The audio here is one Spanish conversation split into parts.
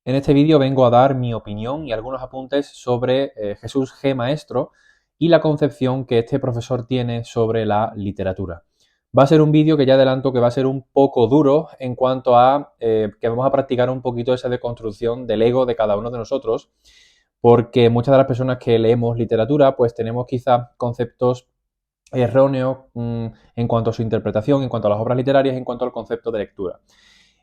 En este vídeo vengo a dar mi opinión y algunos apuntes sobre Jesús G. Maestro y la concepción que este profesor tiene sobre la literatura. Va a ser un vídeo que ya adelanto que va a ser un poco duro en cuanto a que vamos a practicar un poquito esa deconstrucción del ego de cada uno de nosotros, porque muchas de las personas que leemos literatura pues tenemos quizás conceptos erróneos en cuanto a su interpretación, en cuanto a las obras literarias, en cuanto al concepto de lectura.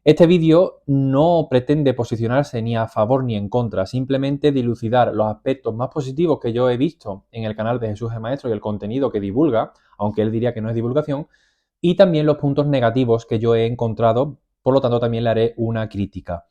Este vídeo no pretende posicionarse ni a favor ni en contra, simplemente dilucidar los aspectos más positivos que yo he visto en el canal de Jesús G. Maestro y el contenido que divulga, aunque él diría que no es divulgación, y también los puntos negativos que yo he encontrado, por lo tanto también le haré una crítica.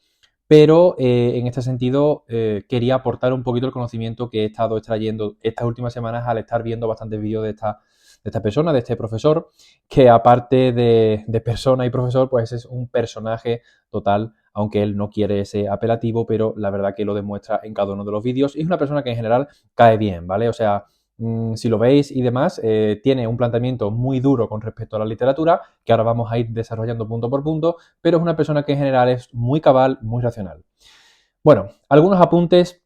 Pero en este sentido quería aportar un poquito el conocimiento que he estado extrayendo estas últimas semanas al estar viendo bastantes vídeos de esta persona, de este profesor, que aparte de persona y profesor, pues es un personaje total, aunque él no quiere ese apelativo, pero la verdad que lo demuestra en cada uno de los vídeos. Y es una persona que en general cae bien, ¿vale? O sea, si lo veis y demás, tiene un planteamiento muy duro con respecto a la literatura, que ahora vamos a ir desarrollando punto por punto, pero es una persona que en general es muy cabal, muy racional. Bueno, algunos apuntes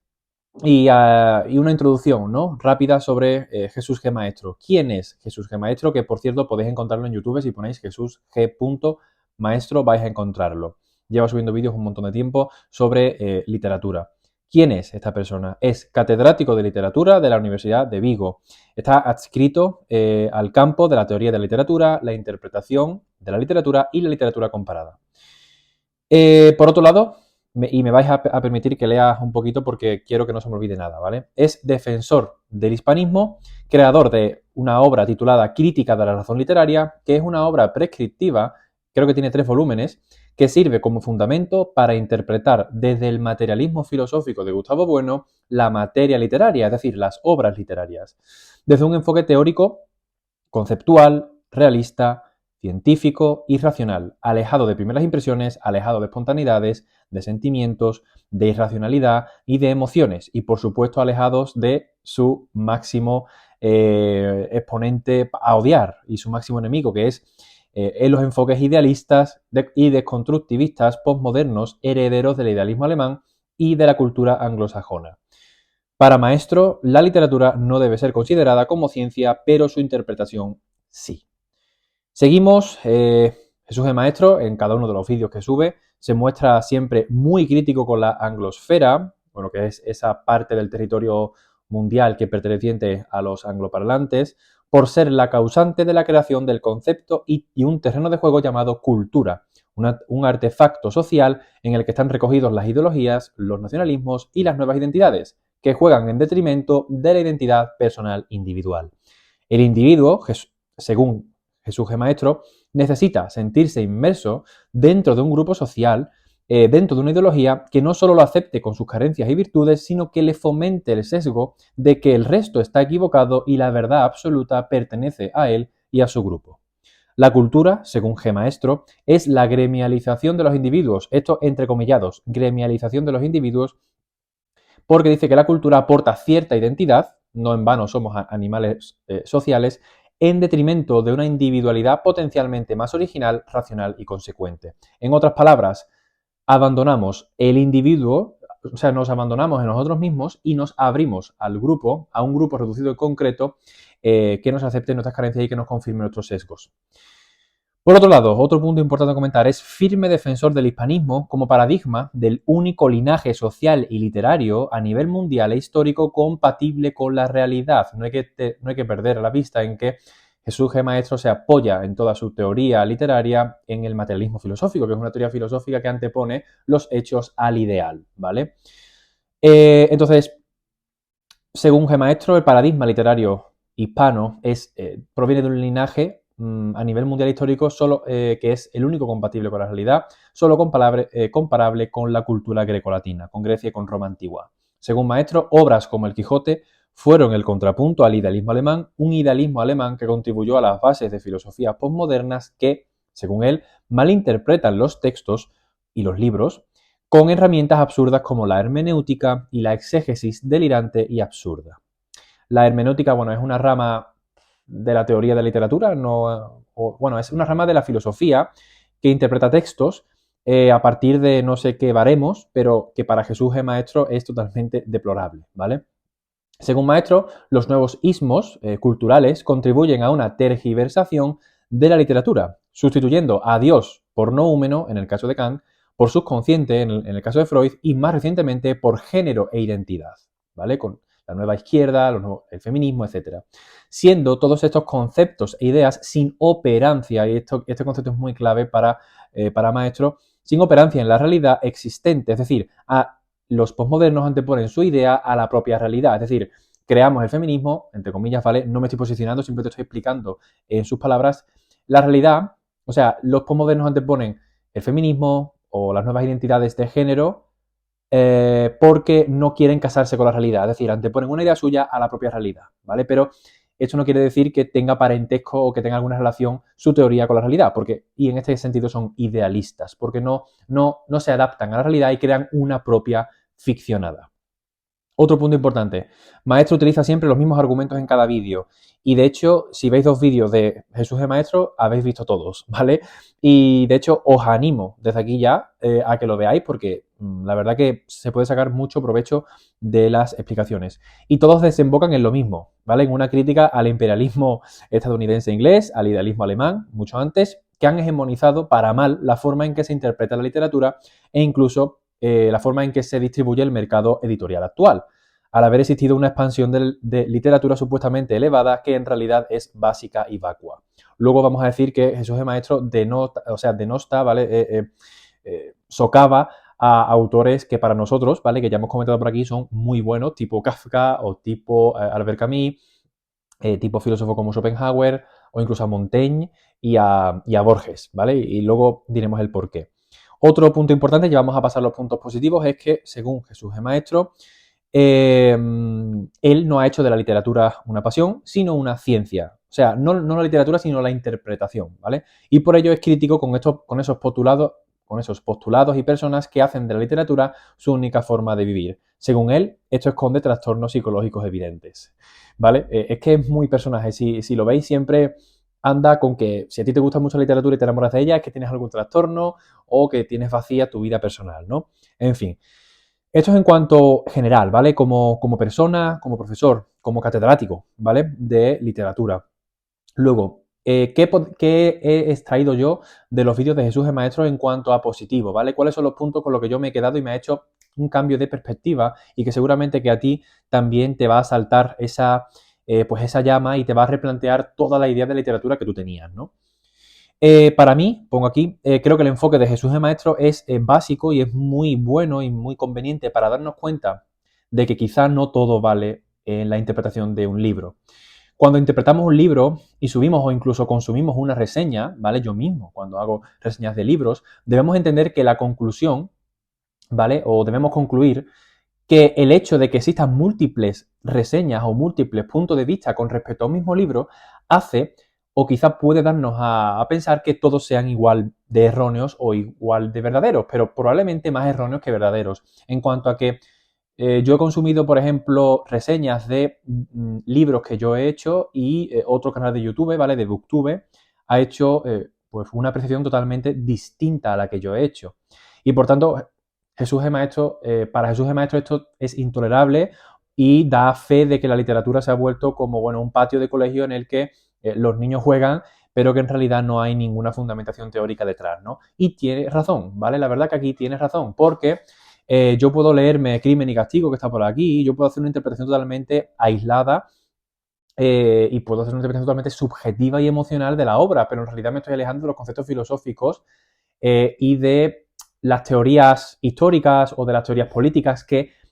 y una introducción, ¿no?, rápida sobre Jesús G. Maestro. ¿Quién es Jesús G. Maestro? Que, por cierto, podéis encontrarlo en YouTube. Si ponéis Jesús G. Maestro vais a encontrarlo. Lleva subiendo vídeos un montón de tiempo sobre literatura. ¿Quién es esta persona? Es catedrático de literatura de la Universidad de Vigo. Está adscrito al campo de la teoría de la literatura, la interpretación de la literatura y la literatura comparada. Por otro lado, y me vais a permitir que lea un poquito porque quiero que no se me olvide nada, ¿vale? Es defensor del hispanismo, creador de una obra titulada Crítica de la razón literaria, que es una obra prescriptiva, creo que tiene 3 volúmenes, que sirve como fundamento para interpretar desde el materialismo filosófico de Gustavo Bueno la materia literaria, es decir, las obras literarias, desde un enfoque teórico, conceptual, realista, científico y racional, alejado de primeras impresiones, alejado de espontaneidades, de sentimientos, de irracionalidad y de emociones, y por supuesto alejados de su máximo exponente a odiar y su máximo enemigo, que es en los enfoques idealistas y desconstructivistas postmodernos herederos del idealismo alemán y de la cultura anglosajona. Para Maestro, la literatura no debe ser considerada como ciencia, pero su interpretación sí. Seguimos, Jesús G. Maestro, en cada uno de los vídeos que sube, se muestra siempre muy crítico con la anglosfera, bueno, que es esa parte del territorio mundial que perteneciente a los angloparlantes, por ser la causante de la creación del concepto y un terreno de juego llamado cultura, un artefacto social en el que están recogidos las ideologías, los nacionalismos y las nuevas identidades, que juegan en detrimento de la identidad personal individual. El individuo, según Jesús G. Maestro, necesita sentirse inmerso dentro de un grupo social, dentro de una ideología que no solo lo acepte con sus carencias y virtudes, sino que le fomente el sesgo de que el resto está equivocado y la verdad absoluta pertenece a él y a su grupo. La cultura, según G. Maestro, es la gremialización de los individuos, esto entrecomillados, gremialización de los individuos, porque dice que la cultura aporta cierta identidad, no en vano somos animales sociales, en detrimento de una individualidad potencialmente más original, racional y consecuente. En otras palabras, abandonamos el individuo, o sea, nos abandonamos en nosotros mismos y nos abrimos al grupo, a un grupo reducido y concreto, que nos acepte nuestras carencias y que nos confirme nuestros sesgos. Por otro lado, otro punto importante a comentar, es firme defensor del hispanismo como paradigma del único linaje social y literario a nivel mundial e histórico compatible con la realidad. No hay que perder la vista en que Jesús G. Maestro se apoya en toda su teoría literaria en el materialismo filosófico, que es una teoría filosófica que antepone los hechos al ideal, ¿vale? Entonces, según G. Maestro, el paradigma literario hispano proviene de un linaje a nivel mundial histórico solo, que es el único compatible con la realidad, solo comparable con la cultura grecolatina, con Grecia y con Roma antigua. Según Maestro, obras como El Quijote fueron el contrapunto al idealismo alemán, un idealismo alemán que contribuyó a las bases de filosofías postmodernas que, según él, malinterpretan los textos y los libros con herramientas absurdas como la hermenéutica y la exégesis delirante y absurda. La hermenéutica, bueno, es una rama de la teoría de la literatura, es una rama de la filosofía que interpreta textos a partir de no sé qué baremos, pero que para Jesús G. Maestro es totalmente deplorable, ¿vale? Según Maestro, los nuevos ismos culturales contribuyen a una tergiversación de la literatura, sustituyendo a Dios por noúmeno, en el caso de Kant, por subconsciente, en el caso de Freud, y más recientemente por género e identidad, ¿vale? Con la nueva izquierda, el feminismo, etc. Siendo todos estos conceptos e ideas sin operancia, y este concepto es muy clave para Maestro, sin operancia en la realidad existente, es decir, los posmodernos anteponen su idea a la propia realidad, es decir, creamos el feminismo, entre comillas, ¿vale? No me estoy posicionando, simplemente estoy explicando en sus palabras la realidad, o sea, los posmodernos anteponen el feminismo o las nuevas identidades de género porque no quieren casarse con la realidad, es decir, anteponen una idea suya a la propia realidad, ¿vale? Pero esto no quiere decir que tenga parentesco o que tenga alguna relación su teoría con la realidad, y en este sentido son idealistas, porque no se adaptan a la realidad y crean una propia ficcionada. Otro punto importante, Maestro utiliza siempre los mismos argumentos en cada vídeo y de hecho, si veis 2 vídeos de Jesús de Maestro, habéis visto todos, ¿vale? Y de hecho, os animo desde aquí ya a que lo veáis porque la verdad que se puede sacar mucho provecho de las explicaciones. Y todos desembocan en lo mismo, ¿vale? En una crítica al imperialismo estadounidense e inglés, al idealismo alemán, mucho antes, que han hegemonizado para mal la forma en que se interpreta la literatura e incluso la forma en que se distribuye el mercado editorial actual, al haber existido una expansión de literatura supuestamente elevada que en realidad es básica y vacua. Luego vamos a decir que Jesús de Maestro denosta, ¿vale? Socava a autores que para nosotros, ¿vale? Que ya hemos comentado por aquí, son muy buenos, tipo Kafka o tipo Albert Camus, tipo filósofo como Schopenhauer o incluso a Montaigne y a Borges, ¿vale? Y luego diremos el porqué. Otro punto importante, ya vamos a pasar a los puntos positivos, es que, según Jesús G. Maestro, él no ha hecho de la literatura una pasión, sino una ciencia. O sea, no la literatura, sino la interpretación, ¿vale? Y por ello es crítico con esos postulados y personas que hacen de la literatura su única forma de vivir. Según él, esto esconde trastornos psicológicos evidentes, ¿vale? Es que es muy personaje. Si lo veis, siempre anda con que si a ti te gusta mucho la literatura y te enamoras de ella, es que tienes algún trastorno o que tienes vacía tu vida personal, ¿no? En fin. Esto es en cuanto general, ¿vale? Como persona, como profesor, como catedrático, ¿vale? De literatura. Luego, ¿qué he extraído yo de los vídeos de Jesús el Maestro en cuanto a positivo, ¿vale? ¿Cuáles son los puntos con los que yo me he quedado y me ha hecho un cambio de perspectiva y que seguramente que a ti también te va a saltar pues esa llama y te va a replantear toda la idea de literatura que tú tenías, ¿no? Para mí, pongo aquí, creo que el enfoque de Jesús el Maestro es básico y es muy bueno y muy conveniente para darnos cuenta de que quizá no todo vale en la interpretación de un libro. Cuando interpretamos un libro y subimos o incluso consumimos una reseña, ¿vale? Yo mismo, cuando hago reseñas de libros, debemos entender que la conclusión, ¿vale? O debemos concluir que el hecho de que existan múltiples reseñas o múltiples puntos de vista con respecto a un mismo libro hace o quizá puede darnos a pensar que todos sean igual de erróneos o igual de verdaderos, pero probablemente más erróneos que verdaderos. En cuanto a que yo he consumido, por ejemplo, reseñas de libros que yo he hecho y otro canal de YouTube, ¿vale? De Booktube, ha hecho pues una apreciación totalmente distinta a la que yo he hecho. Y por tanto, para Jesús G. Maestro esto es intolerable y da fe de que la literatura se ha vuelto como, bueno, un patio de colegio en el que los niños juegan, pero que en realidad no hay ninguna fundamentación teórica detrás, ¿no? Y tiene razón, ¿vale? La verdad que aquí tiene razón, porque yo puedo leerme Crimen y Castigo, que está por aquí, yo puedo hacer una interpretación totalmente aislada y puedo hacer una interpretación totalmente subjetiva y emocional de la obra, pero en realidad me estoy alejando de los conceptos filosóficos y de las teorías históricas o de las teorías políticas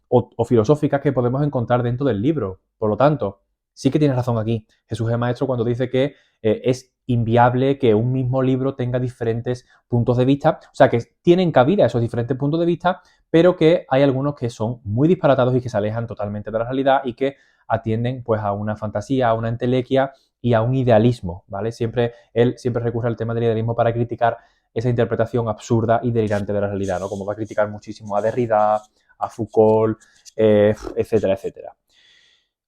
o filosóficas que podemos encontrar dentro del libro. Por lo tanto, sí que tienes razón aquí, Jesús es Maestro, cuando dice que es inviable que un mismo libro tenga diferentes puntos de vista, o sea, que tienen cabida esos diferentes puntos de vista, pero que hay algunos que son muy disparatados y que se alejan totalmente de la realidad y que atienden pues a una fantasía, a una entelequia y a un idealismo, ¿vale? Él siempre recurre al tema del idealismo para criticar esa interpretación absurda y delirante de la realidad, ¿no? Como va a criticar muchísimo a Derrida, a Foucault, etcétera, etcétera.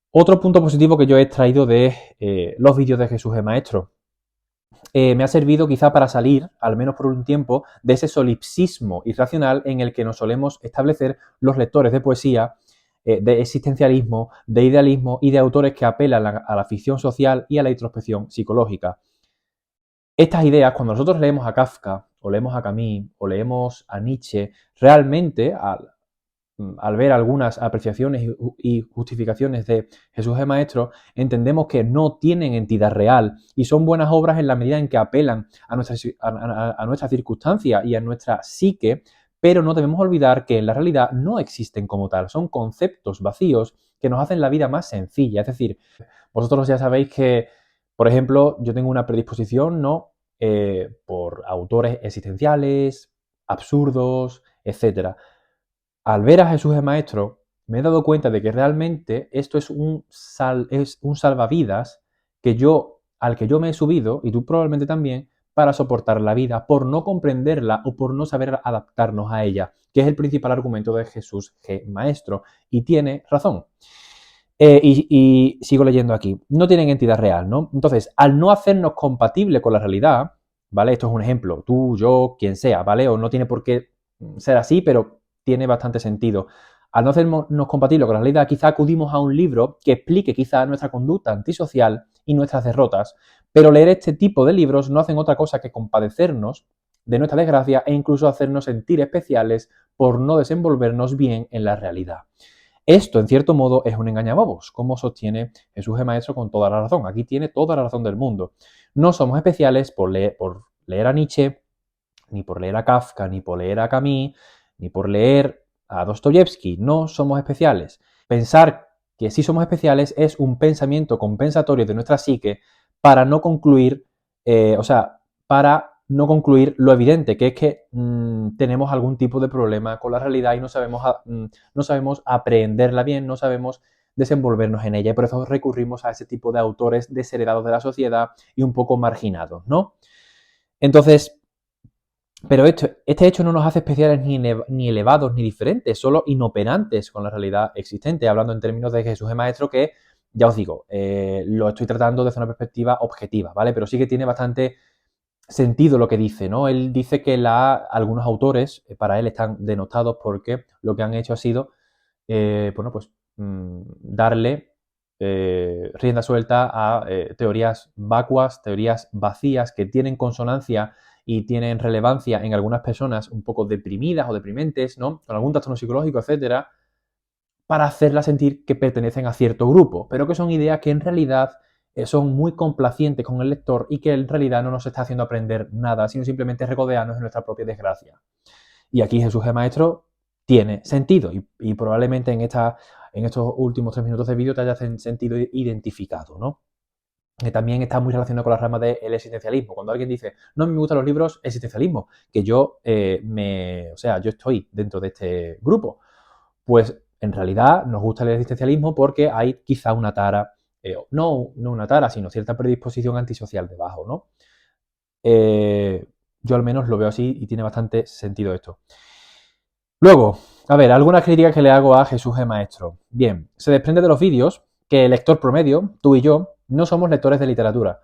Otro punto positivo que yo he extraído de los vídeos de Jesús el Maestro. me ha servido quizá para salir, al menos por un tiempo, de ese solipsismo irracional en el que nos solemos establecer los lectores de poesía, de existencialismo, de idealismo y de autores que apelan a la ficción social y a la introspección psicológica. Estas ideas, cuando nosotros leemos a Kafka, o leemos a Camus, o leemos a Nietzsche, realmente, al ver algunas apreciaciones y justificaciones de Jesús el Maestro, entendemos que no tienen entidad real y son buenas obras en la medida en que apelan a nuestra circunstancia y a nuestra psique, pero no debemos olvidar que en la realidad no existen como tal, son conceptos vacíos que nos hacen la vida más sencilla. Es decir, vosotros ya sabéis que, por ejemplo, yo tengo una predisposición, ¿no? Por autores existenciales, absurdos, etcétera. Al ver a Jesús el Maestro, me he dado cuenta de que realmente esto es un salvavidas al que yo me he subido, y tú probablemente también, para soportar la vida, por no comprenderla o por no saber adaptarnos a ella, que es el principal argumento de Jesús G. Maestro. Y tiene razón. Y sigo leyendo aquí. No tienen entidad real, ¿no? Entonces, al no hacernos compatible con la realidad, ¿vale? Esto es un ejemplo, tú, yo, quien sea, ¿vale? O no tiene por qué ser así, pero tiene bastante sentido. Al no hacernos compatible con la realidad, quizá acudimos a un libro que explique quizá nuestra conducta antisocial y nuestras derrotas, pero leer este tipo de libros no hacen otra cosa que compadecernos de nuestra desgracia e incluso hacernos sentir especiales por no desenvolvernos bien en la realidad. Esto, en cierto modo, es un engañabobos, como sostiene Jesús el Maestro con toda la razón. Aquí tiene toda la razón del mundo. No somos especiales por leer a Nietzsche, ni por leer a Kafka, ni por leer a Camus, ni por leer a Dostoyevsky. No somos especiales. Pensar que sí somos especiales es un pensamiento compensatorio de nuestra psique para no concluir, para no concluir lo evidente, que es que tenemos algún tipo de problema con la realidad y no sabemos aprehenderla bien, no sabemos desenvolvernos en ella. Y por eso recurrimos a ese tipo de autores desheredados de la sociedad y un poco marginados, ¿no? Entonces, pero este hecho no nos hace especiales ni elevados ni diferentes, solo inoperantes con la realidad existente, hablando en términos de Jesús el Maestro, que ya os digo, lo estoy tratando desde una perspectiva objetiva, ¿vale? Pero sí que tiene bastante sentido lo que dice, ¿no? Él dice que algunos autores, para él, están denostados porque lo que han hecho ha sido, darle rienda suelta a teorías vacuas, teorías vacías que tienen consonancia y tienen relevancia en algunas personas un poco deprimidas o deprimentes, ¿no? Con algún trastorno psicológico, etcétera, para hacerlas sentir que pertenecen a cierto grupo, pero que son ideas que en realidad son muy complacientes con el lector y que en realidad no nos está haciendo aprender nada, sino simplemente regodearnos en nuestra propia desgracia. Y aquí Jesús el Maestro tiene sentido y probablemente en estos últimos 3 minutos de vídeo te hayas sentido identificado, ¿no? Que también está muy relacionado con la rama del existencialismo. Cuando alguien dice, no me gustan los libros existencialismo, que yo estoy dentro de este grupo, pues en realidad nos gusta el existencialismo porque hay quizá una tara, no una tara, sino cierta predisposición antisocial debajo, ¿no? Yo al menos lo veo así y tiene bastante sentido esto. Luego, a ver, algunas críticas que le hago a Jesús el Maestro. Bien, se desprende de los vídeos que el lector promedio, tú y yo, no somos lectores de literatura.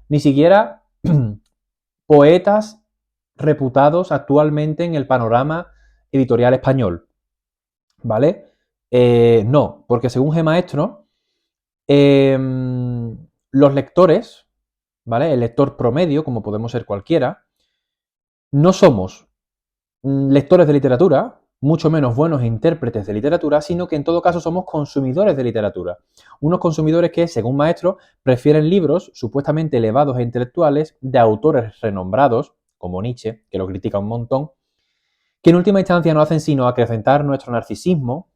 Ni siquiera poetas reputados actualmente en el panorama editorial español. ¿Vale? No, porque según G. Maestro, los lectores, ¿vale? El lector promedio, como podemos ser cualquiera, no somos lectores de literatura, mucho menos buenos intérpretes de literatura, sino que en todo caso somos consumidores de literatura. Unos consumidores que, según Maestro, prefieren libros supuestamente elevados e intelectuales de autores renombrados, como Nietzsche, que lo critica un montón, que en última instancia no hacen sino acrecentar nuestro narcisismo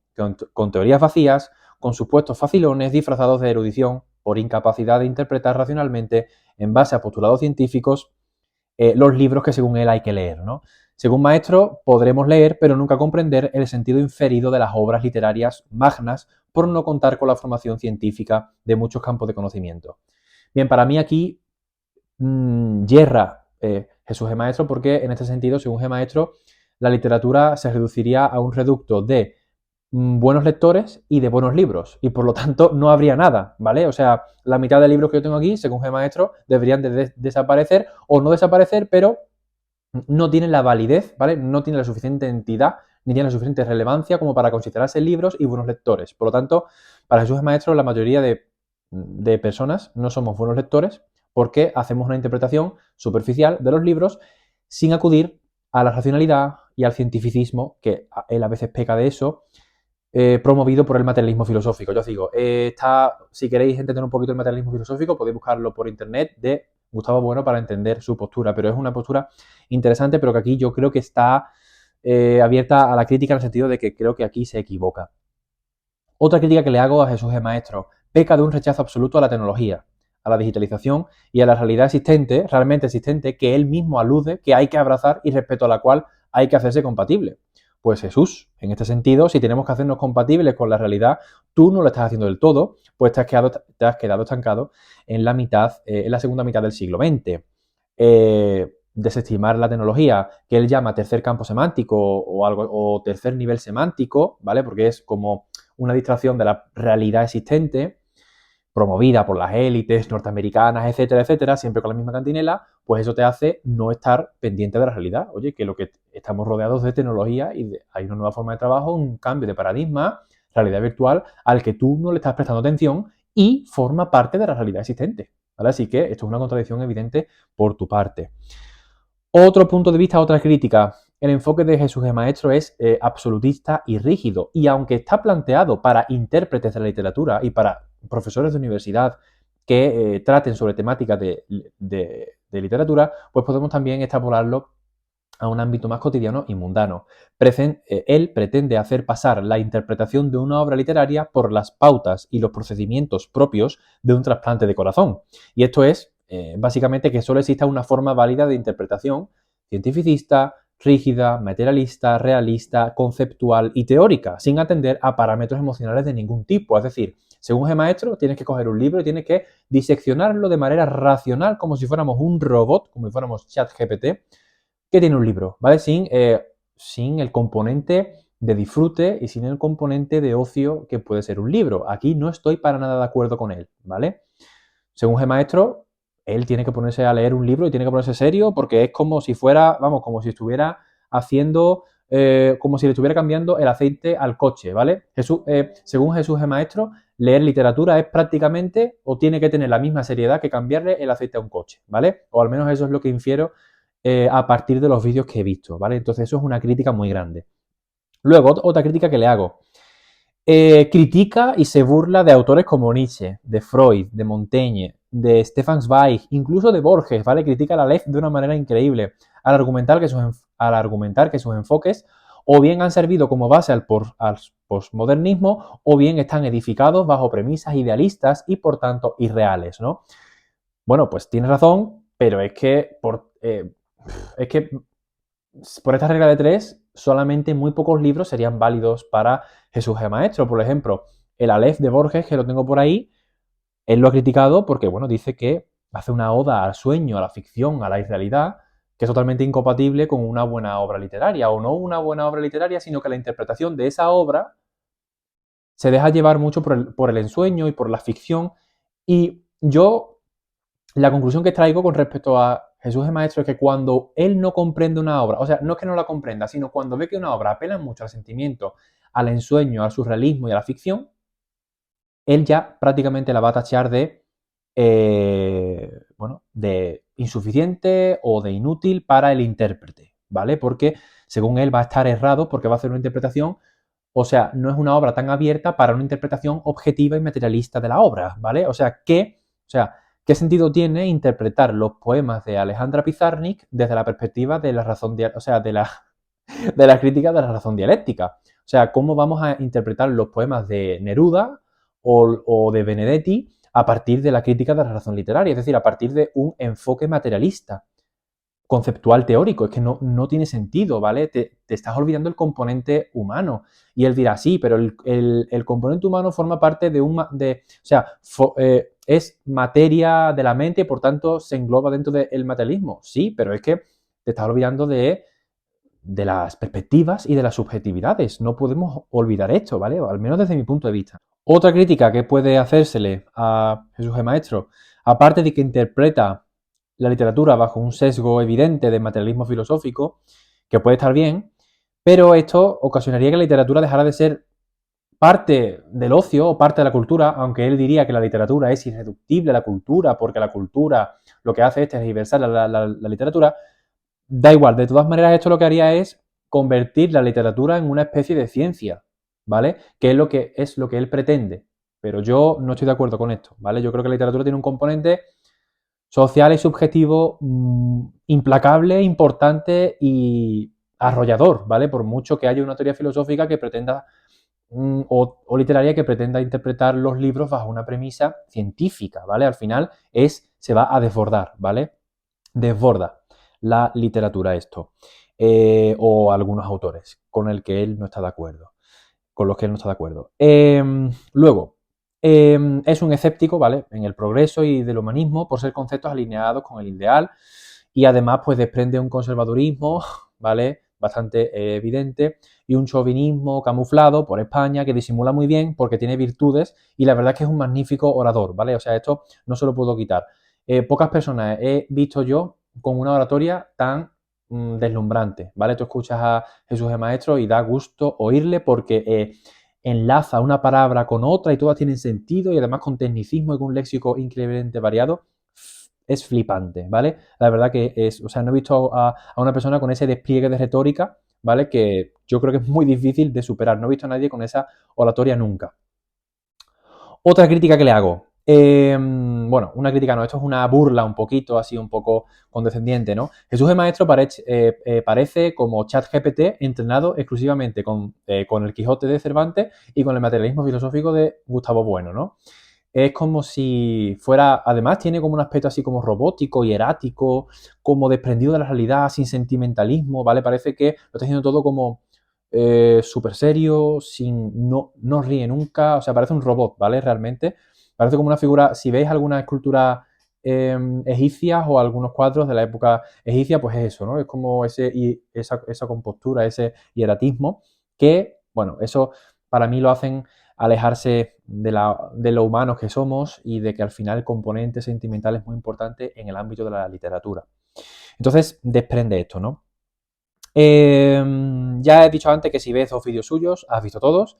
con teorías vacías, con supuestos facilones disfrazados de erudición por incapacidad de interpretar racionalmente, en base a postulados científicos, los libros que según él hay que leer, ¿no? Según Maestro, podremos leer, pero nunca comprender el sentido inferido de las obras literarias magnas por no contar con la formación científica de muchos campos de conocimiento. Bien, para mí aquí yerra Jesús G. Maestro porque en este sentido, según G. Maestro, la literatura se reduciría a un reducto de buenos lectores y de buenos libros, y por lo tanto no habría nada, ¿vale? O sea, la mitad de libros que yo tengo aquí, según G Maestro, deberían de desaparecer o no desaparecer, pero no tienen la validez, ¿vale? No tienen la suficiente entidad ni tienen la suficiente relevancia como para considerarse libros y buenos lectores. Por lo tanto, para Jesús G Maestro, la mayoría de personas no somos buenos lectores porque hacemos una interpretación superficial de los libros sin acudir a la racionalidad y al cientificismo, que él a veces peca de eso, promovido por el materialismo filosófico. Yo os digo, si queréis entender un poquito el materialismo filosófico, podéis buscarlo por internet de Gustavo Bueno para entender su postura, pero es una postura interesante, pero que aquí yo creo que está abierta a la crítica en el sentido de que creo que aquí se equivoca. Otra crítica que le hago a Jesús G. Maestro, peca de un rechazo absoluto a la tecnología, a la digitalización y a la realidad existente, realmente existente, que él mismo alude que hay que abrazar y respecto a la cual hay que hacerse compatible. Pues Jesús, en este sentido, si tenemos que hacernos compatibles con la realidad, tú no lo estás haciendo del todo, pues te has quedado estancado en la mitad, en la segunda mitad del siglo XX. Desestimar la tecnología, que él llama tercer campo semántico o algo, o tercer nivel semántico, ¿vale? Porque es como una distracción de la realidad existente, promovida por las élites norteamericanas, etcétera, etcétera, siempre con la misma cantinela, pues eso te hace no estar pendiente de la realidad. Oye, que lo que estamos rodeados de tecnología y hay una nueva forma de trabajo, un cambio de paradigma, realidad virtual, al que tú no le estás prestando atención y forma parte de la realidad existente, ¿vale? Así que esto es una contradicción evidente por tu parte. Otro punto de vista, otra crítica. El enfoque de Jesús G. Maestro es absolutista y rígido. Y aunque está planteado para intérpretes de la literatura y para profesores de universidad que traten sobre temáticas de literatura, pues podemos también extrapolarlo a un ámbito más cotidiano y mundano. Él pretende hacer pasar la interpretación de una obra literaria por las pautas y los procedimientos propios de un trasplante de corazón. Y esto es, básicamente, que solo exista una forma válida de interpretación cientificista, rígida, materialista, realista, conceptual y teórica, sin atender a parámetros emocionales de ningún tipo. Es decir, según G. Maestro, tienes que coger un libro y tienes que diseccionarlo de manera racional, como si fuéramos un robot, como si fuéramos ChatGPT, que tiene un libro, ¿vale? Sin el componente de disfrute y sin el componente de ocio que puede ser un libro. Aquí no estoy para nada de acuerdo con él, ¿vale? Según G. Maestro, él tiene que ponerse a leer un libro y tiene que ponerse serio porque es como si fuera, vamos, como si estuviera haciendo, como si le estuviera cambiando el aceite al coche, ¿vale? Según Jesús G. Maestro, leer literatura es prácticamente o tiene que tener la misma seriedad que cambiarle el aceite a un coche, ¿vale? O al menos eso es lo que infiero a partir de los vídeos que he visto, ¿vale? Entonces eso es una crítica muy grande. Luego, otra crítica que le hago. Critica y se burla de autores como Nietzsche, de Freud, de Montaigne, de Stefan Zweig, incluso de Borges, ¿vale? Critica a la Aleph de una manera increíble, al argumentar que sus enfoques o bien han servido como base al postmodernismo o bien están edificados bajo premisas idealistas y por tanto irreales, ¿no? Bueno, pues tienes razón, pero es que por esta regla de tres, solamente muy pocos libros serían válidos para Jesús G. Maestro. Por ejemplo, el Aleph de Borges, que lo tengo por ahí, él lo ha criticado porque, bueno, dice que hace una oda al sueño, a la ficción, a la irrealidad, que es totalmente incompatible con una buena obra literaria, o no una buena obra literaria, sino que la interpretación de esa obra se deja llevar mucho por el ensueño y por la ficción. Y yo, la conclusión que traigo con respecto a Jesús es Maestro es que cuando él no comprende una obra, o sea, no es que no la comprenda, sino cuando ve que una obra apela mucho al sentimiento, al ensueño, al surrealismo y a la ficción, él ya prácticamente la va a tachar bueno, de insuficiente o de inútil para el intérprete, ¿vale? Porque según él va a estar errado porque va a hacer una interpretación, o sea, no es una obra tan abierta para una interpretación objetiva y materialista de la obra, ¿vale? O sea, ¿qué sentido tiene interpretar los poemas de Alejandra Pizarnik desde la perspectiva de la razón, o sea, de la crítica de la razón dialéctica? O sea, ¿cómo vamos a interpretar los poemas de Neruda o de Benedetti a partir de la crítica de la razón literaria? Es decir, a partir de un enfoque materialista, conceptual teórico. Es que no tiene sentido, ¿vale? Te estás olvidando el componente humano. Y él dirá, sí, pero el componente humano forma parte es materia de la mente y por tanto se engloba dentro del materialismo. Sí, pero es que te estás olvidando de de las perspectivas y de las subjetividades. No podemos olvidar esto, ¿vale? Al menos desde mi punto de vista. Otra crítica que puede hacérsele a Jesús G. Maestro, aparte de que interpreta la literatura bajo un sesgo evidente de materialismo filosófico, que puede estar bien, pero esto ocasionaría que la literatura dejara de ser parte del ocio o parte de la cultura, aunque él diría que la literatura es irreductible a la cultura, porque la cultura lo que hace es tergiversar la literatura. Da igual, de todas maneras esto lo que haría es convertir la literatura en una especie de ciencia, ¿vale? Que es lo que él pretende. Pero yo no estoy de acuerdo con esto, ¿vale? Yo creo que la literatura tiene un componente social y subjetivo implacable, importante y arrollador, ¿vale? Por mucho que haya una teoría filosófica que pretenda o literaria que pretenda interpretar los libros bajo una premisa científica, ¿vale? Al final se va a desbordar, ¿vale? Desborda la literatura esto. O algunos autores con los que él no está de acuerdo. Luego, es un escéptico, ¿vale? En el progreso y del humanismo por ser conceptos alineados con el ideal y además pues desprende un conservadurismo, ¿vale? Bastante evidente y un chauvinismo camuflado por España que disimula muy bien porque tiene virtudes y la verdad es que es un magnífico orador, ¿vale? O sea, esto no se lo puedo quitar. Pocas personas he visto yo con una oratoria tan deslumbrante, ¿vale? Tú escuchas a Jesús de Maestro y da gusto oírle porque enlaza una palabra con otra y todas tienen sentido y además con tecnicismo y con un léxico increíblemente variado. Es flipante, ¿vale? La verdad que o sea, no he visto a una persona con ese despliegue de retórica, ¿vale? Que yo creo que es muy difícil de superar. No he visto a nadie con esa oratoria nunca. Otra crítica que le hago. Bueno, una crítica no, esto es una burla un poquito, así un poco condescendiente, ¿no? Jesús el Maestro parece como ChatGPT entrenado exclusivamente con el Quijote de Cervantes y con el materialismo filosófico de Gustavo Bueno, ¿no? Es como si fuera, además tiene como un aspecto así como robótico, hierático, como desprendido de la realidad, sin sentimentalismo, ¿vale? Parece que lo está haciendo todo como súper serio, no ríe nunca, o sea, parece un robot, ¿vale? Realmente. Parece como una figura, si veis alguna escultura egipcias o algunos cuadros de la época egipcia, pues es eso, ¿no? Es como esa compostura, ese hieratismo, que, bueno, eso para mí lo hacen alejarse de lo humanos que somos y de que al final el componente sentimental es muy importante en el ámbito de la literatura. Entonces, desprende esto, ¿no? Ya he dicho antes que si ves dos vídeos suyos, has visto todos.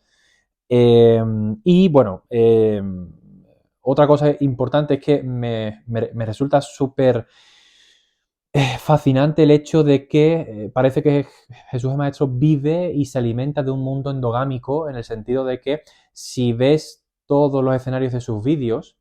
Y bueno, otra cosa importante es que me resulta súper fascinante el hecho de que parece que Jesús el Maestro vive y se alimenta de un mundo endogámico en el sentido de que si ves todos los escenarios de sus vídeos,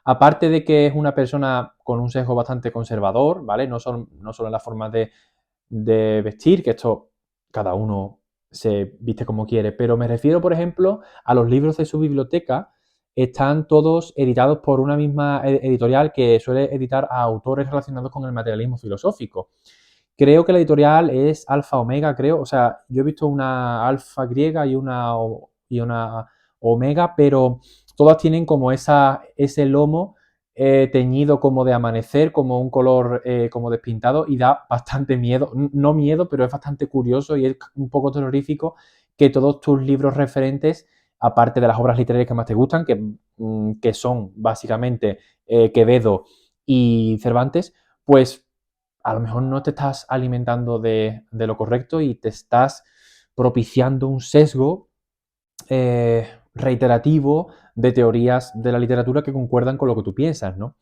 aparte de que es una persona con un sesgo bastante conservador, ¿vale? No solo en la forma de vestir, que esto cada uno se viste como quiere, pero me refiero, por ejemplo, a los libros de su biblioteca, están todos editados por una misma editorial que suele editar a autores relacionados con el materialismo filosófico. Creo que la editorial es Alfa Omega, creo, o sea, yo he visto una Alfa griega y una Omega, pero todas tienen como ese lomo teñido como de amanecer, como un color como despintado y da bastante miedo, no miedo, pero es bastante curioso y es un poco terrorífico que todos tus libros referentes, aparte de las obras literarias que más te gustan, que son básicamente Quevedo y Cervantes, pues a lo mejor no te estás alimentando de lo correcto y te estás propiciando un sesgo reiterativo de teorías de la literatura que concuerdan con lo que tú piensas, ¿no?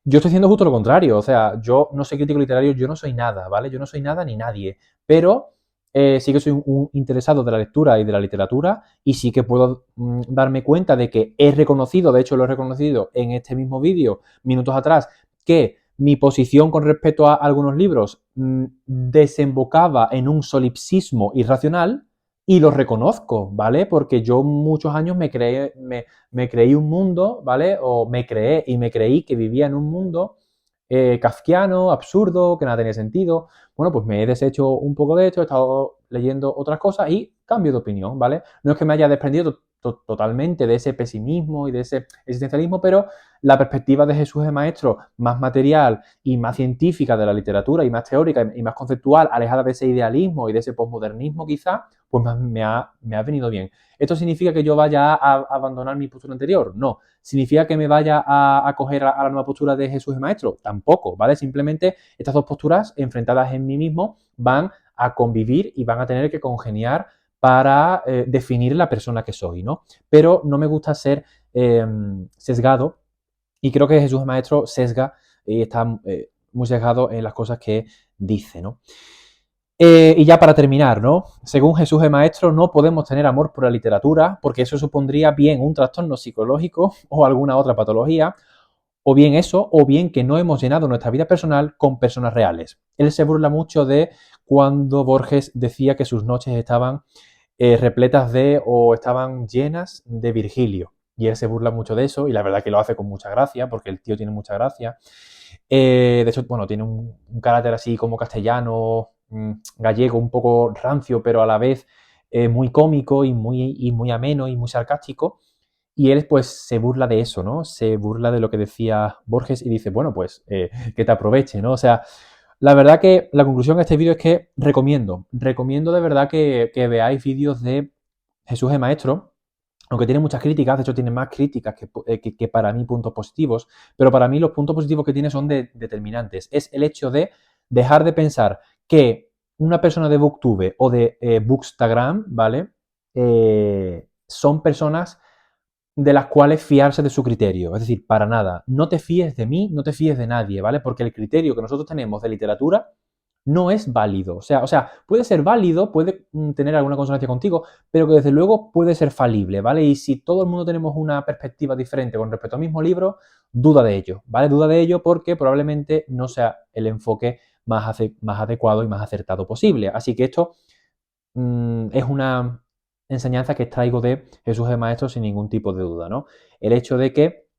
Yo estoy haciendo justo lo contrario, o sea, yo no soy crítico literario, yo no soy nada, ¿vale? Yo no soy nada ni nadie, pero sí que soy un interesado de la lectura y de la literatura y sí que puedo darme cuenta de que he reconocido, de hecho lo he reconocido en este mismo vídeo minutos atrás, que mi posición con respecto a algunos libros desembocaba en un solipsismo irracional y lo reconozco, ¿vale? Porque yo muchos años me creí un mundo, ¿vale? O me creí que vivía en un mundo kafkiano, absurdo, que nada tenía sentido. Bueno, pues me he deshecho un poco de esto, he estado leyendo otras cosas y cambio de opinión, ¿vale? No es que me haya desprendido totalmente de ese pesimismo y de ese existencialismo, pero la perspectiva de Jesús el Maestro, más material y más científica de la literatura y más teórica y más conceptual, alejada de ese idealismo y de ese posmodernismo quizá, pues me ha venido bien. ¿Esto significa que yo vaya a abandonar mi postura anterior? No. ¿Significa que me vaya a acoger a la nueva postura de Jesús el Maestro? Tampoco, ¿vale? Simplemente estas dos posturas enfrentadas en mí mismo van a convivir y van a tener que congeniar para definir la persona que soy, ¿no? Pero no me gusta ser sesgado y creo que Jesús el Maestro sesga y está muy sesgado en las cosas que dice, ¿no? Y ya para terminar, ¿no? Según Jesús el Maestro, no podemos tener amor por la literatura porque eso supondría bien un trastorno psicológico o alguna otra patología, o bien eso, o bien que no hemos llenado nuestra vida personal con personas reales. Él se burla mucho de cuando Borges decía que sus noches estaban repletas de o estaban llenas de Virgilio. Y él se burla mucho de eso y la verdad que lo hace con mucha gracia porque el tío tiene mucha gracia. De hecho, bueno, tiene un carácter así como castellano, gallego, un poco rancio, pero a la vez muy cómico y muy ameno y muy sarcástico. Y él pues se burla de eso, ¿no? Se burla de lo que decía Borges y dice, bueno, pues que te aproveche, ¿no? O sea, la verdad que la conclusión de este vídeo es que recomiendo de verdad que veáis vídeos de Jesús el Maestro, aunque tiene muchas críticas, de hecho tiene más críticas que para mí puntos positivos, pero para mí los puntos positivos que tiene son determinantes. Es el hecho de dejar de pensar que una persona de Booktube o de Bookstagram, ¿vale? Son personas de las cuales fiarse de su criterio. Es decir, para nada. No te fíes de mí, no te fíes de nadie, ¿vale? Porque el criterio que nosotros tenemos de literatura no es válido. O sea, puede ser válido, puede tener alguna consonancia contigo, pero que desde luego puede ser falible, ¿vale? Y si todo el mundo tenemos una perspectiva diferente con respecto al mismo libro, duda de ello, ¿vale? Duda de ello porque probablemente no sea el enfoque más adecuado y más acertado posible. Así que esto es una enseñanza que traigo de Jesús el Maestro sin ningún tipo de duda, ¿no? El hecho de que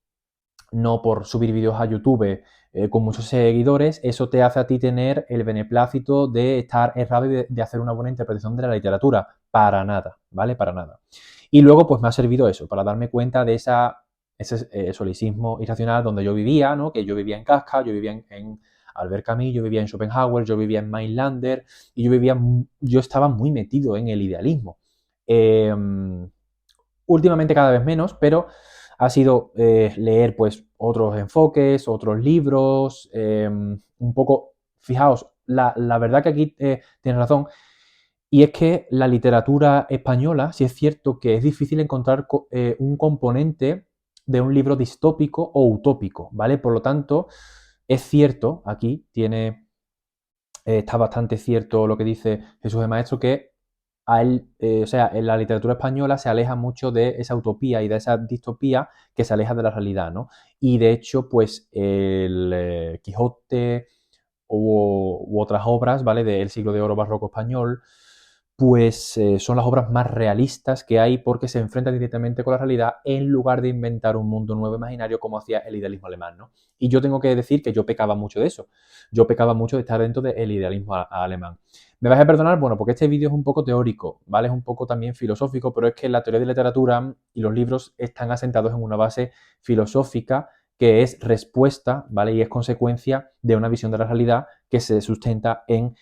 no por subir vídeos a YouTube con muchos seguidores, eso te hace a ti tener el beneplácito de estar errado y de hacer una buena interpretación de la literatura. Para nada, ¿vale? Para nada. Y luego, pues me ha servido eso, para darme cuenta de ese solicismo irracional donde yo vivía, ¿no? Que yo vivía en Kafka, yo vivía en Albert Camus, yo vivía en Schopenhauer, yo vivía en Mindlander y yo estaba muy metido en el idealismo. Últimamente cada vez menos, pero ha sido leer pues otros enfoques, otros libros, un poco, fijaos, la verdad que aquí tienes razón, y es que la literatura española, sí es cierto que es difícil encontrar un componente de un libro distópico o utópico, ¿vale? Por lo tanto, es cierto, aquí está bastante cierto lo que dice Jesús de Maestro, que a él, o sea, en la literatura española se aleja mucho de esa utopía y de esa distopía que se aleja de la realidad, ¿no? Y de hecho, pues el Quijote u otras obras, ¿vale? Del siglo de oro barroco español, pues son las obras más realistas que hay porque se enfrentan directamente con la realidad en lugar de inventar un mundo nuevo imaginario como hacía el idealismo alemán, ¿no? Y yo tengo que decir que yo pecaba mucho de eso. Yo pecaba mucho de estar dentro del idealismo alemán. ¿Me vas a perdonar? Bueno, porque este vídeo es un poco teórico, ¿vale? Es un poco también filosófico, pero es que la teoría de literatura y los libros están asentados en una base filosófica que es respuesta, ¿vale? Y es consecuencia de una visión de la realidad que se sustenta en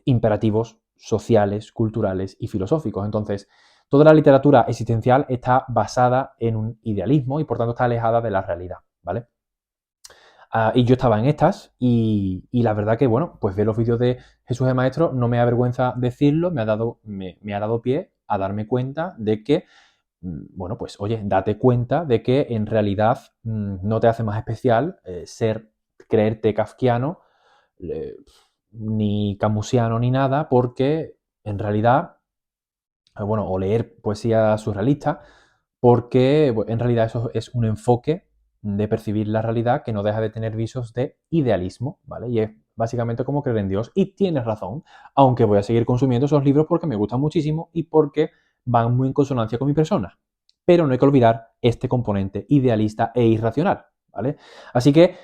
imperativos sociales, culturales y filosóficos. Entonces, toda la literatura existencial está basada en un idealismo y por tanto está alejada de la realidad, ¿vale? Y yo estaba en estas y la verdad que, bueno, pues ver los vídeos de Jesús el Maestro no me avergüenza decirlo, me ha dado pie a darme cuenta de que, bueno, pues oye, date cuenta de que en realidad no te hace más especial creerte kafkiano, eh, ni camusiano ni nada, porque en realidad, bueno, o leer poesía surrealista, porque en realidad eso es un enfoque de percibir la realidad que no deja de tener visos de idealismo, ¿vale? Y es básicamente como creer en Dios. Y tienes razón, aunque voy a seguir consumiendo esos libros porque me gustan muchísimo y porque van muy en consonancia con mi persona. Pero no hay que olvidar este componente idealista e irracional, ¿vale? Así que,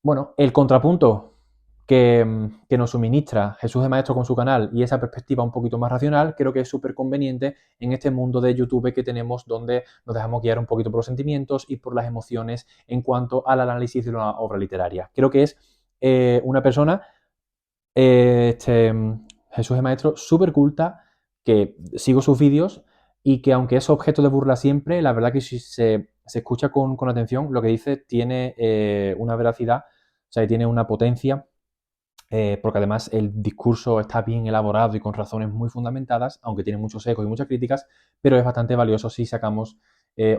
bueno, el contrapunto que nos suministra Jesús de Maestro con su canal y esa perspectiva un poquito más racional, creo que es súper conveniente en este mundo de YouTube que tenemos, donde nos dejamos guiar un poquito por los sentimientos y por las emociones en cuanto al análisis de una obra literaria. Creo que es una persona, Jesús de Maestro, súper culta, que sigo sus vídeos y que, aunque es objeto de burla siempre, la verdad que si se escucha con atención, lo que dice tiene una veracidad, o sea, tiene una potencia, porque además el discurso está bien elaborado y con razones muy fundamentadas, aunque tiene muchos ecos y muchas críticas, pero es bastante valioso si sacamos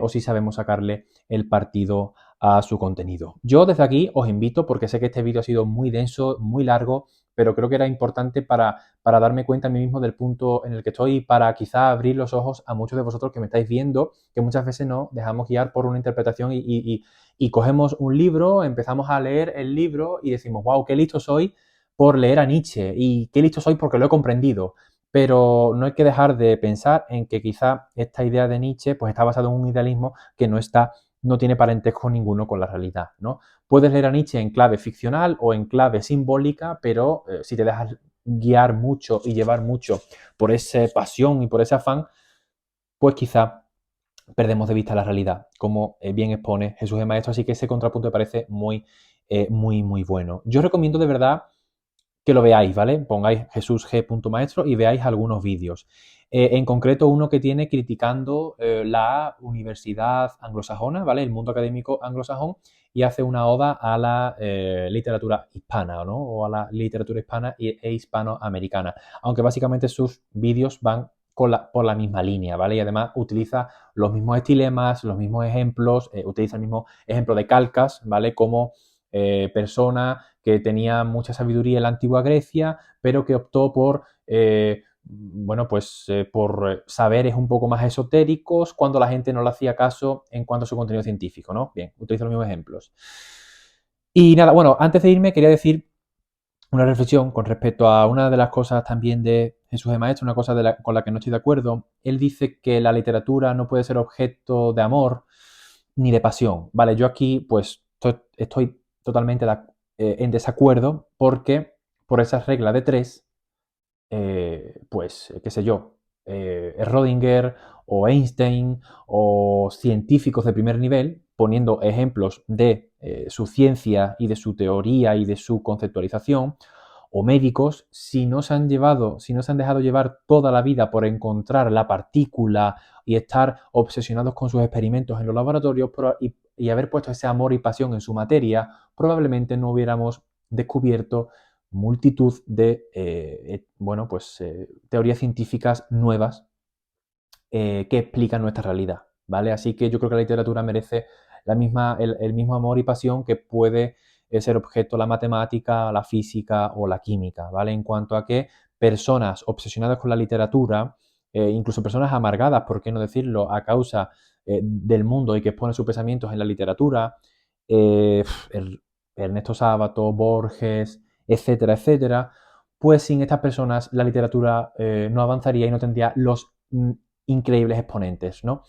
o si sabemos sacarle el partido a su contenido. Yo desde aquí os invito, porque sé que este vídeo ha sido muy denso, muy largo, pero creo que era importante para darme cuenta a mí mismo del punto en el que estoy y para quizá abrir los ojos a muchos de vosotros que me estáis viendo, que muchas veces nos dejamos guiar por una interpretación y cogemos un libro, empezamos a leer el libro y decimos, wow, qué listo soy por leer a Nietzsche y qué listo soy porque lo he comprendido. Pero no hay que dejar de pensar en que quizá esta idea de Nietzsche pues está basada en un idealismo que no tiene parentesco ninguno con la realidad, ¿no? Puedes leer a Nietzsche en clave ficcional o en clave simbólica, pero si te dejas guiar mucho y llevar mucho por esa pasión y por ese afán, pues quizá perdemos de vista la realidad, como bien expone Jesús de Maestro, así que ese contrapunto me parece muy bueno. Yo recomiendo de verdad que lo veáis, ¿vale? Pongáis Jesús G. Maestro y veáis algunos vídeos. En concreto, uno que tiene criticando la universidad anglosajona, ¿vale? El mundo académico anglosajón, y hace una oda a la literatura hispana, ¿no? O a la literatura hispana e hispanoamericana. Aunque básicamente sus vídeos van por la misma línea, ¿vale? Y además utiliza los mismos estilemas, los mismos ejemplos, utiliza el mismo ejemplo de Calcas, ¿vale? Como persona que tenía mucha sabiduría en la antigua Grecia, pero que optó por, por saberes un poco más esotéricos cuando la gente no le hacía caso en cuanto a su contenido científico, ¿no? Bien, utilizo los mismos ejemplos. Y nada, bueno, antes de irme quería decir una reflexión con respecto a una de las cosas también de Jesús de Maestro, una cosa con la que no estoy de acuerdo. Él dice que la literatura no puede ser objeto de amor ni de pasión. Vale, yo aquí pues estoy totalmente en desacuerdo porque por esa regla de tres, qué sé yo, Rödinger o Einstein o científicos de primer nivel, poniendo ejemplos de su ciencia y de su teoría y de su conceptualización, o médicos, si no se han dejado llevar toda la vida por encontrar la partícula y estar obsesionados con sus experimentos en los laboratorios y haber puesto ese amor y pasión en su materia, probablemente no hubiéramos descubierto multitud de teorías científicas nuevas que explican nuestra realidad, ¿vale? Así que yo creo que la literatura merece el mismo amor y pasión que puede ser objeto la matemática, la física o la química, ¿vale? En cuanto a que personas obsesionadas con la literatura, incluso personas amargadas, por qué no decirlo, a causa del mundo y que exponen sus pensamientos en la literatura, eh, Ernesto Sábato, Borges, etcétera, etcétera, pues sin estas personas la literatura no avanzaría y no tendría los increíbles exponentes, ¿no?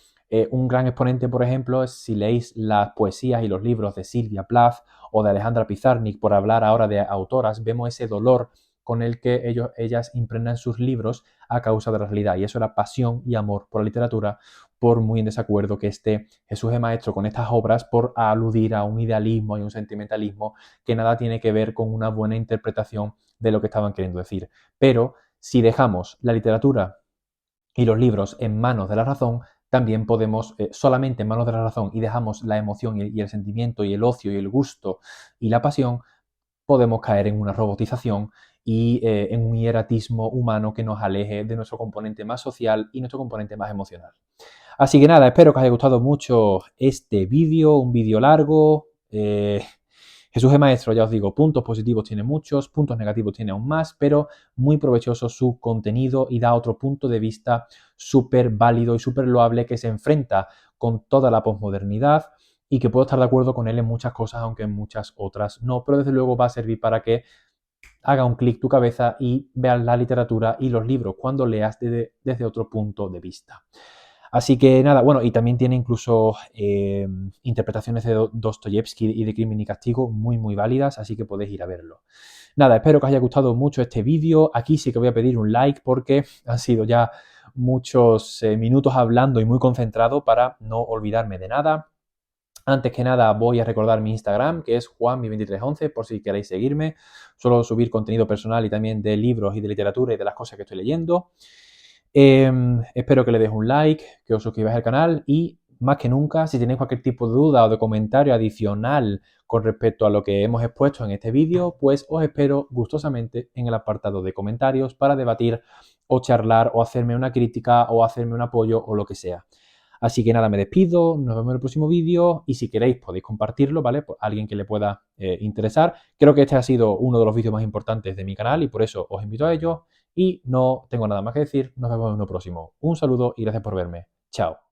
Un gran exponente, por ejemplo, es si leéis las poesías y los libros de Silvia Plath o de Alejandra Pizarnik, por hablar ahora de autoras, vemos ese dolor con el que ellas impregnan sus libros a causa de la realidad. Y eso era pasión y amor por la literatura, por muy en desacuerdo que esté Jesús de Maestro con estas obras, por aludir a un idealismo y un sentimentalismo que nada tiene que ver con una buena interpretación de lo que estaban queriendo decir. Pero si dejamos la literatura y los libros en manos de la razón, también podemos, solamente en manos de la razón, y dejamos la emoción y el sentimiento y el ocio y el gusto y la pasión, podemos caer en una robotización y en un hieratismo humano que nos aleje de nuestro componente más social y nuestro componente más emocional. Así que nada, espero que os haya gustado mucho este vídeo, un vídeo largo. Jesús es maestro, ya os digo, puntos positivos tiene muchos, puntos negativos tiene aún más, pero muy provechoso su contenido y da otro punto de vista súper válido y súper loable que se enfrenta con toda la posmodernidad y que puedo estar de acuerdo con él en muchas cosas, aunque en muchas otras no, pero desde luego va a servir para que haga un clic tu cabeza y veas la literatura y los libros cuando leas desde otro punto de vista. Así que nada, bueno, y también tiene incluso interpretaciones de Dostoyevsky y de Crimen y Castigo muy válidas, así que podéis ir a verlo. Nada, espero que os haya gustado mucho este vídeo. Aquí sí que voy a pedir un like porque han sido ya muchos minutos hablando y muy concentrado para no olvidarme de nada. Antes que nada voy a recordar mi Instagram, que es juanmi2311, por si queréis seguirme. Suelo subir contenido personal y también de libros y de literatura y de las cosas que estoy leyendo. Espero que le deis un like, que os suscribáis al canal y, más que nunca, si tenéis cualquier tipo de duda o de comentario adicional con respecto a lo que hemos expuesto en este vídeo, pues os espero gustosamente en el apartado de comentarios para debatir o charlar o hacerme una crítica o hacerme un apoyo o lo que sea. Así que nada, me despido, nos vemos en el próximo vídeo y si queréis podéis compartirlo, ¿vale? Pues a alguien que le pueda interesar. Creo que este ha sido uno de los vídeos más importantes de mi canal y por eso os invito a ello. Y no tengo nada más que decir, nos vemos en uno próximo. Un saludo y gracias por verme. Chao.